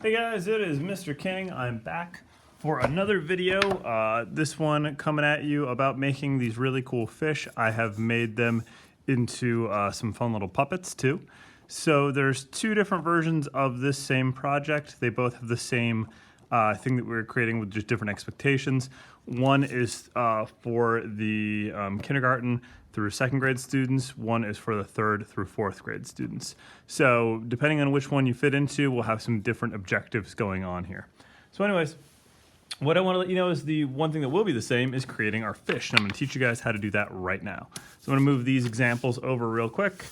Hey guys, it is Mr. King. I'm back for another video. This one coming at you about making these really cool fish. I have made them into some fun little puppets too. So there's two different versions of this same project. They both have the same thing that we were creating with just different expectations. One is for the kindergarten through second grade students. One is for the third through fourth grade students. So depending on which one you fit into, we'll have some different objectives going on here. So anyways, what I want to let you know is the one thing that will be the same is creating our fish. And I'm going to teach you guys how to do that right now. So I'm going to move these examples over real quick,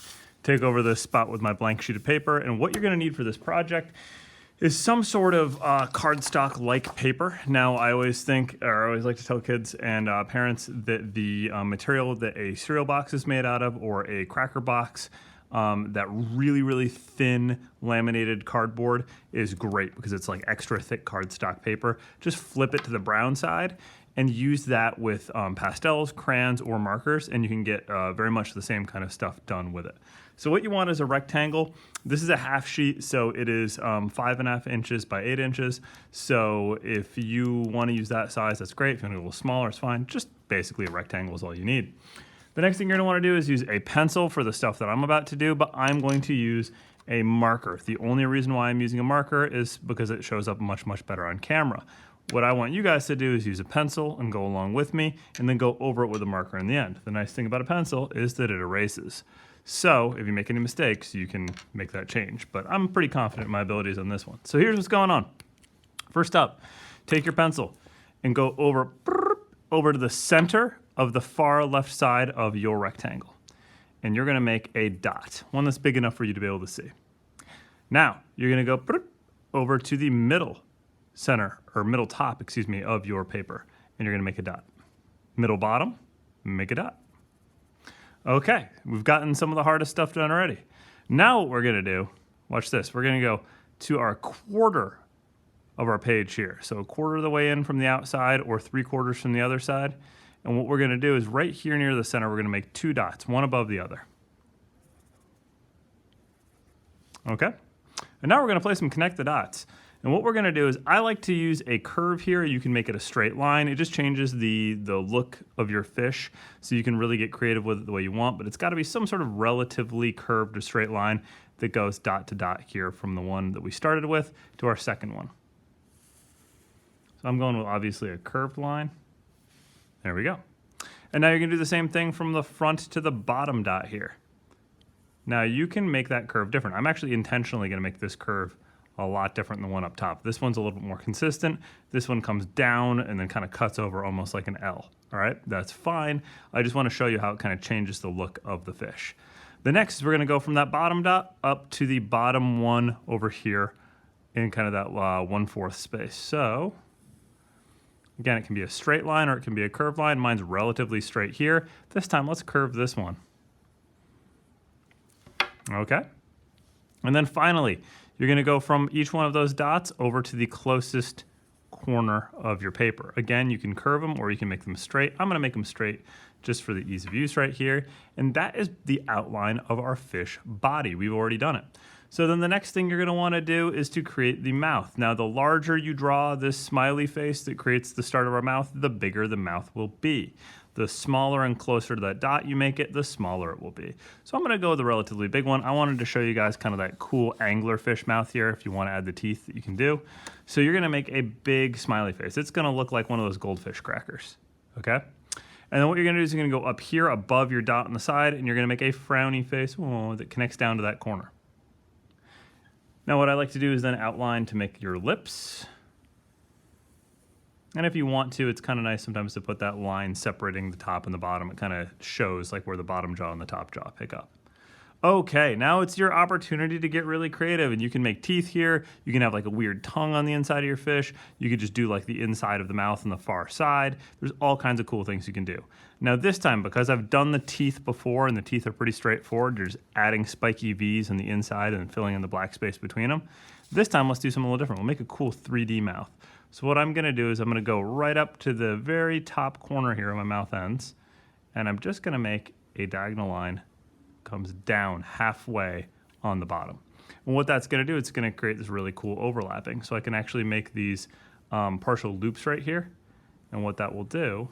take over this spot with my blank sheet of paper. And what you're going to need for this project is some sort of cardstock-like paper. Now, I always like to tell kids and parents that the material that a cereal box is made out of, or a cracker box, that really, really thin laminated cardboard is great because it's like extra thick cardstock paper. Just flip it to the brown side and use that with pastels, crayons, or markers, and you can get very much the same kind of stuff done with it. So what you want is a rectangle. This is a half sheet, so it is 5.5 inches by 8 inches. So if you want to use that size, that's great. If you want to go a little smaller, it's fine. Just basically a rectangle is all you need. The next thing you're going to want to do is use a pencil for the stuff that I'm about to do, but I'm going to use a marker. The only reason why I'm using a marker is because it shows up much, much better on camera. What I want you guys to do is use a pencil and go along with me, and then go over it with a marker in the end. The nice thing about a pencil is that it erases. So if you make any mistakes, you can make that change. But I'm pretty confident in my abilities on this one. So here's what's going on. First up, take your pencil and go over to the center of the far left side of your rectangle. And you're gonna make a dot, one that's big enough for you to be able to see. Now, you're gonna go over to the middle top, of your paper. And you're gonna make a dot. Middle bottom, make a dot. Okay, we've gotten some of the hardest stuff done already. Now what we're gonna do, watch this, we're gonna go to our quarter of our page here. So a quarter of the way in from the outside, or 3/4 from the other side. And what we're gonna do is right here near the center, we're gonna make two dots, one above the other. Okay? And now we're gonna place them connect the dots. And what we're gonna do is, I like to use a curve here. You can make it a straight line. It just changes the look of your fish, so you can really get creative with it the way you want, but it's gotta be some sort of relatively curved or straight line that goes dot to dot here from the one that we started with to our second one. So I'm going with obviously a curved line. There we go. And now you're gonna do the same thing from the front to the bottom dot here. Now you can make that curve different. I'm actually intentionally gonna make this curve a lot different than the one up top. This one's a little bit more consistent. This one comes down and then kind of cuts over almost like an L. All right, that's fine. I just want to show you how it kind of changes the look of the fish. The next is we're going to go from that bottom dot up to the bottom one over here in kind of that 1/4 space. So again, it can be a straight line or it can be a curved line. Mine's relatively straight here. This time, let's curve this one. Okay. And then finally, you're gonna go from each one of those dots over to the closest corner of your paper. Again, you can curve them or you can make them straight. I'm gonna make them straight just for the ease of use right here. And that is the outline of our fish body. We've already done it. So then the next thing you're gonna wanna do is to create the mouth. Now, the larger you draw this smiley face that creates the start of our mouth, the bigger the mouth will be. The smaller and closer to that dot you make it, the smaller it will be. So I'm gonna go with a relatively big one. I wanted to show you guys kind of that cool anglerfish mouth here. If you wanna add the teeth, that you can do. So you're gonna make a big smiley face. It's gonna look like one of those goldfish crackers, okay? And then what you're gonna do is you're gonna go up here above your dot on the side, and you're gonna make a frowny face that connects down to that corner. Now what I like to do is then outline to make your lips. And if you want to, it's kind of nice sometimes to put that line separating the top and the bottom. It kind of shows like where the bottom jaw and the top jaw pick up. Okay, now it's your opportunity to get really creative, and you can make teeth here. You can have like a weird tongue on the inside of your fish. You could just do like the inside of the mouth on the far side. There's all kinds of cool things you can do. Now this time, because I've done the teeth before and the teeth are pretty straightforward, you're just adding spiky V's on the inside and filling in the black space between them. This time, let's do something a little different. We'll make a cool 3D mouth. So what I'm gonna do is I'm gonna go right up to the very top corner here where my mouth ends, and I'm just gonna make a diagonal line, comes down halfway on the bottom. And what that's going to do, it's going to create this really cool overlapping. So I can actually make these partial loops right here. And what that will do,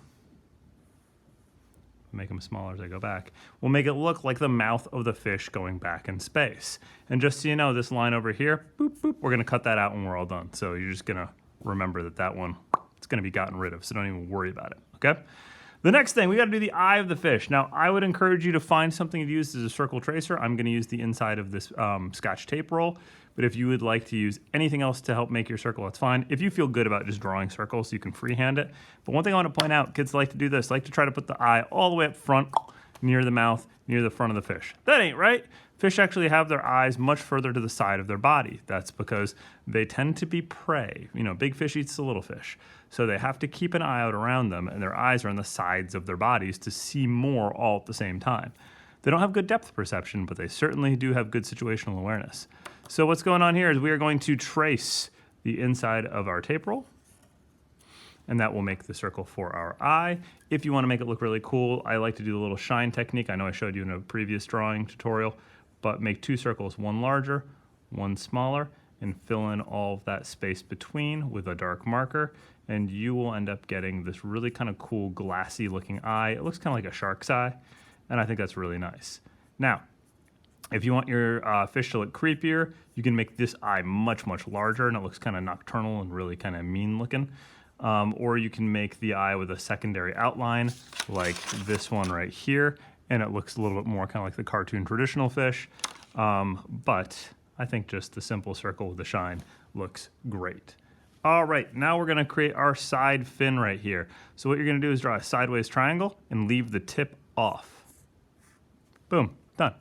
make them smaller as I go back, we'll make it look like the mouth of the fish going back in space. And just so you know, this line over here, boop, boop, we're going to cut that out when we're all done. So you're just going to remember that that one, it's going to be gotten rid of. So don't even worry about it, okay? The next thing, we got to do the eye of the fish. Now, I would encourage you to find something to use as a circle tracer. I'm going to use the inside of this Scotch tape roll, but if you would like to use anything else to help make your circle, that's fine. If you feel good about just drawing circles, you can freehand it. But one thing I want to point out, kids like to do this, like to try to put the eye all the way up front, near the mouth, near the front of the fish. That ain't right. Fish actually have their eyes much further to the side of their body. That's because they tend to be prey. You know, big fish eats the little fish. So they have to keep an eye out around them, and their eyes are on the sides of their bodies to see more all at the same time. They don't have good depth perception, but they certainly do have good situational awareness. So what's going on here is we are going to trace the inside of our tape roll, and that will make the circle for our eye. If you want to make it look really cool, I like to do the little shine technique. I know I showed you in a previous drawing tutorial, but make two circles, one larger, one smaller, and fill in all of that space between with a dark marker, and you will end up getting this really kind of cool glassy looking eye. It looks kind of like a shark's eye, and I think that's really nice. Now, if you want your fish to look creepier, you can make this eye much, much larger, and it looks kind of nocturnal and really kind of mean looking. Or you can make the eye with a secondary outline like this one right here, and it looks a little bit more kind of like the cartoon traditional fish. But I think just the simple circle with the shine looks great. All right, now we're gonna create our side fin right here. So what you're gonna do is draw a sideways triangle and leave the tip off. Boom, done.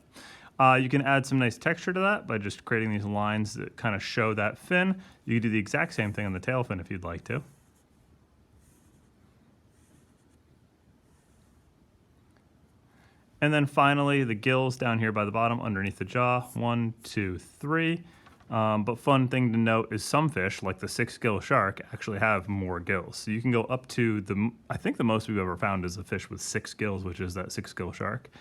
You can add some nice texture to that by just creating these lines that kind of show that fin. You can do the exact same thing on the tail fin if you'd like to. And then finally, the gills down here by the bottom underneath the jaw. 1, 2, 3. But fun thing to note is some fish, like the 6-gill shark, actually have more gills. So you can go up to I think the most we've ever found is a fish with 6 gills, which is that 6-gill shark.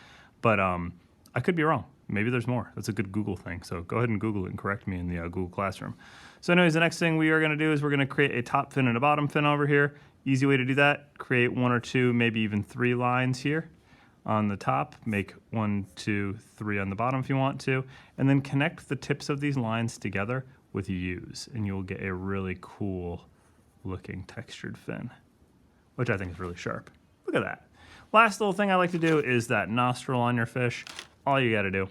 But I could be wrong. Maybe there's more. That's a good Google thing. So go ahead and Google it and correct me in the Google Classroom. So anyways, the next thing we are gonna do is we're gonna create a top fin and a bottom fin over here. Easy way to do that, create 1 or 2, maybe even 3 lines here. On the top, make 1, 2, 3 on the bottom if you want to, and then connect the tips of these lines together with U's, and you'll get a really cool looking textured fin, which I think is really sharp. Look at that. Last little thing I like to do is that nostril on your fish. All you gotta do,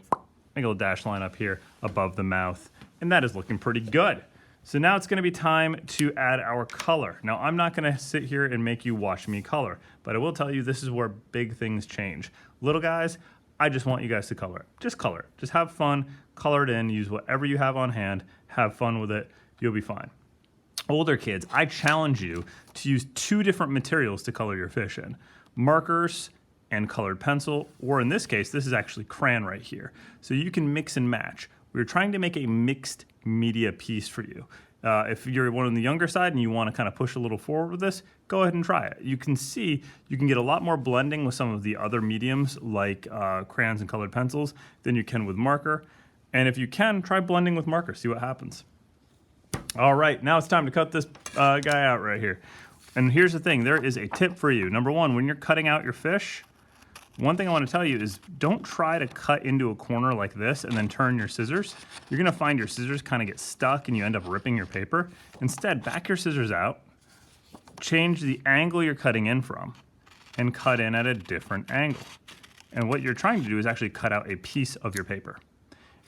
make a little dash line up here above the mouth, and that is looking pretty good. So now it's gonna be time to add our color. Now I'm not gonna sit here and make you watch me color, but I will tell you this is where big things change. Little guys, I just want you guys to color it. Just color it. Just have fun, color it in, use whatever you have on hand, have fun with it, you'll be fine. Older kids, I challenge you to use 2 different materials to color your fish in. Markers and colored pencil, or in this case, this is actually crayon right here. So you can mix and match. We're trying to make a mixed media piece for you. If you're one on the younger side and you want to kind of push a little forward with this, go ahead and try it. You can see you can get a lot more blending with some of the other mediums like crayons and colored pencils than you can with marker. And if you can, try blending with marker, see what happens. All right, now it's time to cut this guy out right here. And here's the thing, there is a tip for you. Number 1, when you're cutting out your fish, one thing I want to tell you is don't try to cut into a corner like this and then turn your scissors. You're going to find your scissors kind of get stuck and you end up ripping your paper. Instead, back your scissors out, change the angle you're cutting in from, and cut in at a different angle. And what you're trying to do is actually cut out a piece of your paper.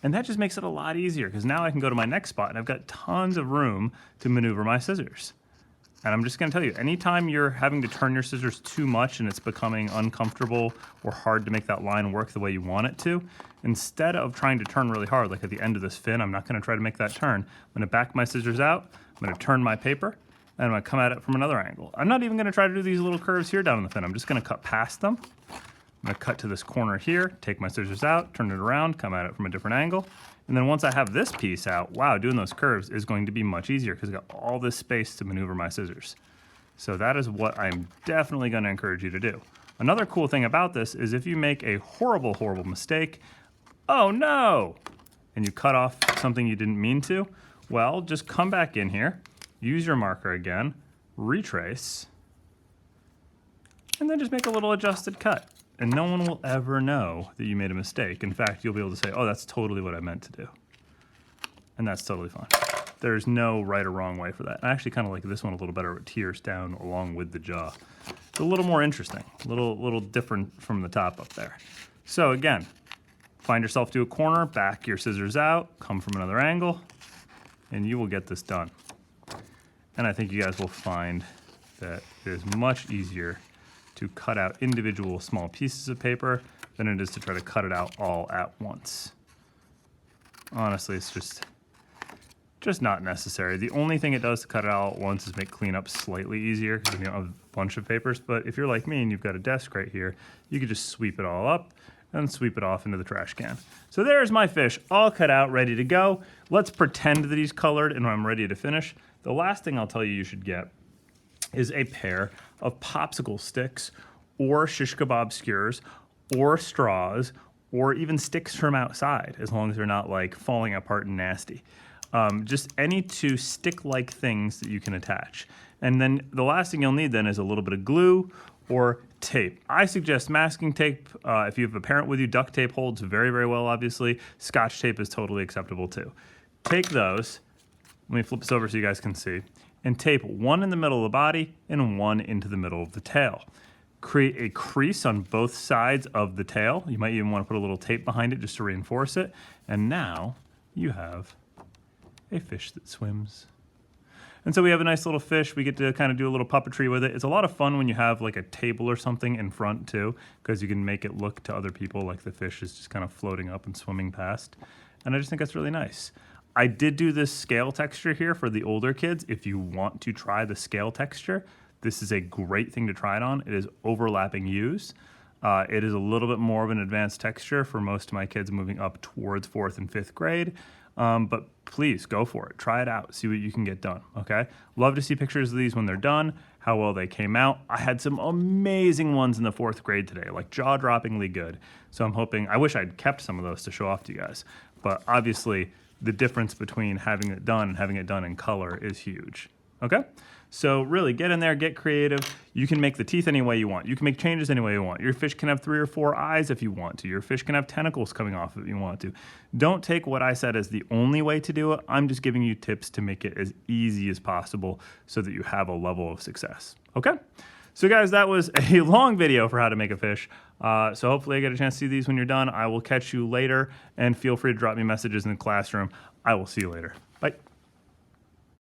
And that just makes it a lot easier because now I can go to my next spot and I've got tons of room to maneuver my scissors. And I'm just gonna tell you, anytime you're having to turn your scissors too much and it's becoming uncomfortable or hard to make that line work the way you want it to, instead of trying to turn really hard, like at the end of this fin, I'm not gonna try to make that turn. I'm gonna back my scissors out, I'm gonna turn my paper, and I'm gonna come at it from another angle. I'm not even gonna try to do these little curves here down in the fin. I'm just gonna cut past them. I'm gonna cut to this corner here, take my scissors out, turn it around, come at it from a different angle. And then once I have this piece out, wow, doing those curves is going to be much easier because I've got all this space to maneuver my scissors. So that is what I'm definitely gonna encourage you to do. Another cool thing about this is if you make a horrible, horrible mistake, oh no, and you cut off something you didn't mean to, well, just come back in here, use your marker again, retrace, and then just make a little adjusted cut. And no one will ever know that you made a mistake. In fact, you'll be able to say, oh, that's totally what I meant to do. And that's totally fine. There's no right or wrong way for that. I actually kind of like this one a little better. It tears down along with the jaw. It's a little more interesting, a little different from the top up there. So again, find yourself to a corner, back your scissors out, come from another angle, and you will get this done. And I think you guys will find that it is much easier to cut out individual small pieces of paper than it is to try to cut it out all at once. Honestly, it's just not necessary. The only thing it does to cut it out at once is make cleanup slightly easier because you don't have a bunch of papers. But if you're like me and you've got a desk right here, you could just sweep it all up and sweep it off into the trash can. So there's my fish, all cut out, ready to go. Let's pretend that he's colored and I'm ready to finish. The last thing I'll tell you should get is a pair of popsicle sticks or shish kebab skewers or straws or even sticks from outside, as long as they're not like falling apart and nasty. Just any two stick-like things that you can attach. And then the last thing you'll need then is a little bit of glue or tape. I suggest masking tape. If you have a parent with you, duct tape holds very, very well, obviously. Scotch tape is totally acceptable too. Take those, let me flip this over so you guys can see, and tape one in the middle of the body and one into the middle of the tail. Create a crease on both sides of the tail. You might even want to put a little tape behind it just to reinforce it. And now you have a fish that swims. And so we have a nice little fish. We get to kind of do a little puppetry with it. It's a lot of fun when you have like a table or something in front too, because you can make it look to other people like the fish is just kind of floating up and swimming past. And I just think that's really nice. I did do this scale texture here for the older kids. If you want to try the scale texture, this is a great thing to try it on. It is overlapping hues. It is a little bit more of an advanced texture for most of my kids moving up towards 4th and 5th grade. But please go for it. Try it out. See what you can get done. Okay. Love to see pictures of these when they're done, how well they came out. I had some amazing ones in the 4th grade today, like jaw-droppingly good. So I'm hoping, I wish I'd kept some of those to show off to you guys. But obviously, the difference between having it done and having it done in color is huge. Okay? So really, get in there, get creative. You can make the teeth any way you want. You can make changes any way you want. Your fish can have 3 or 4 eyes if you want to. Your fish can have tentacles coming off if you want to. Don't take what I said as the only way to do it. I'm just giving you tips to make it as easy as possible so that you have a level of success. Okay? So guys, that was a long video for how to make a fish. So hopefully I get a chance to see these when you're done. I will catch you later, and feel free to drop me messages in the classroom. I will see you later. Bye.